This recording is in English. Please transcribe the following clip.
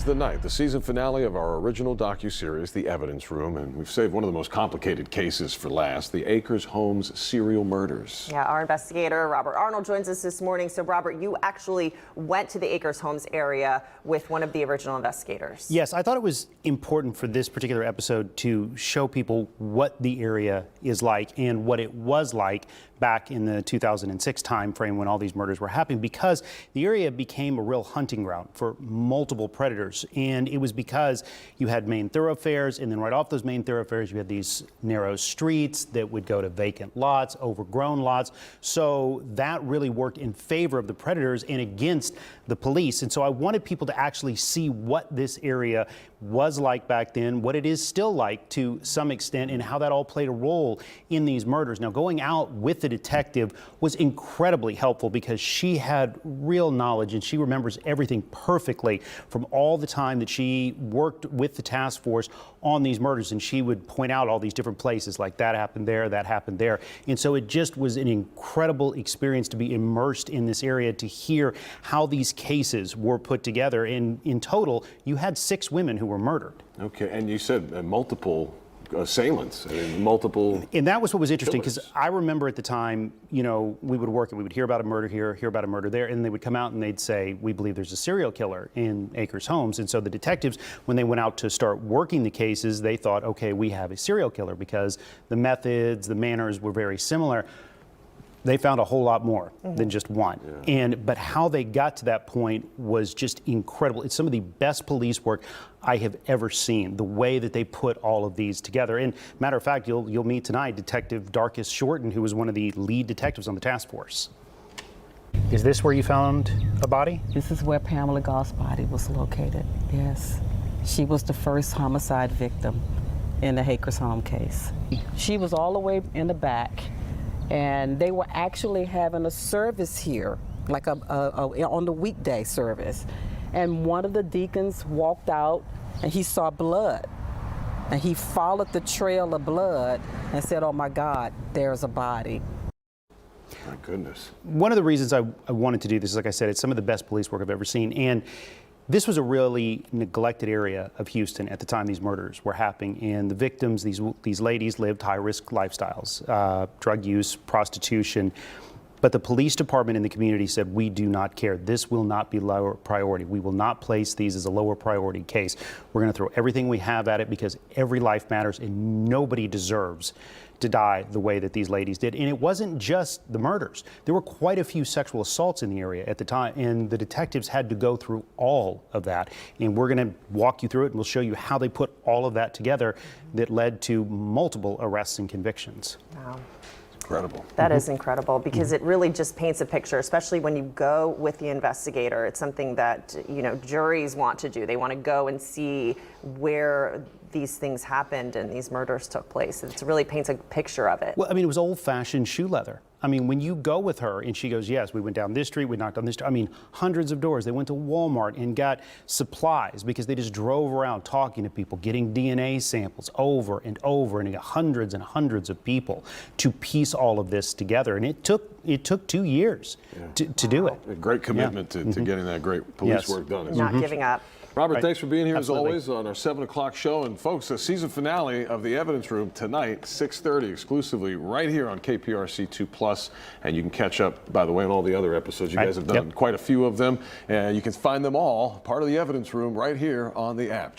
The season finale of our original docuseries, The Evidence Room, and we've saved one of the most complicated cases for last, the Akers Homes serial murders. Yeah, our investigator, Robert Arnold, joins us this morning. So, Robert, you actually went to the Akers Homes area with one of the original investigators. Yes, I thought it was important for this particular episode to show people what the area is like and what it was like back in the 2006 time frame when all these murders were happening, because the area became a real hunting ground for multiple predators. And it was because you had main thoroughfares, and then right off those main thoroughfares you had these narrow streets that would go to vacant lots, overgrown lots. So that really worked in favor of the predators and against the police. And so I wanted people to actually see what this area was like back then, what it is still like to some extent, and how that all played a role in these murders. Now, going out with the detective was incredibly helpful because she had real knowledge and she remembers everything perfectly from all the time that she worked with the task force on these murders, and she would point out all these different places, like that happened there, that happened there. And so it just was an incredible experience to be immersed in this area, to hear how these cases were put together. And in total, you had 6 women who were murdered. Okay, and you said multiple assailants, multiple. And that was what was interesting, because I remember at the time, you know, we would work and we would hear about a murder here, hear about a murder there, and they would come out and they'd say, we believe there's a serial killer in Akers Homes. And so the detectives, when they went out to start working the cases, they thought, okay, we have a serial killer, because the methods, the manners were very similar. They found a whole lot more than just one. Yeah. But how they got to that point was just incredible. It's some of the best police work I have ever seen, the way that they put all of these together. And matter of fact, you'll meet tonight Detective Darkus Shorten, who was one of the lead detectives on the task force. Is this where you found a body? This is where Pamela Goff's body was located, yes. She was the first homicide victim in the Akers Home case. She was all the way in the back, and they were actually having a service here, like on the weekday service. And one of the deacons walked out and he saw blood. And he followed the trail of blood and said, oh my God, there's a body. My goodness. One of the reasons I wanted to do this is, like I said, it's some of the best police work I've ever seen. And this was a really neglected area of Houston at the time these murders were happening, and the victims, these ladies, lived high-risk lifestyles, drug use, prostitution. But the police department and the community said, we do not care. This will not be lower priority. We will not place these as a lower priority case. We're going to throw everything we have at it, because every life matters and nobody deserves to die the way that these ladies did. And it wasn't just the murders. There were quite a few sexual assaults in the area at the time, and the detectives had to go through all of that. And we're going to walk you through it, and we'll show you how they put all of that together that led to multiple arrests and convictions. Wow. Incredible. That is incredible, because it really just paints a picture, especially when you go with the investigator. It's something that, you know, juries want to do. They want to go and see where these things happened and these murders took place. It really paints a picture of it. Well, I mean, it was old-fashioned shoe leather. I mean, when you go with her and she goes, yes, we went down this street, we knocked on this street. I mean, hundreds of doors. They went to Walmart and got supplies, because they just drove around talking to people, getting DNA samples over and over, and hundreds and hundreds of people to piece all of this together. And it took 2 years to do it. A great commitment to getting that great police work done. Not giving up. Robert, thanks for being here Absolutely. as always on our 7 o'clock show. And folks, the season finale of The Evidence Room tonight, 6:30 exclusively right here on KPRC2+. And you can catch up, by the way, on all the other episodes. You guys have done quite a few of them. And you can find them all, part of The Evidence Room, right here on the app.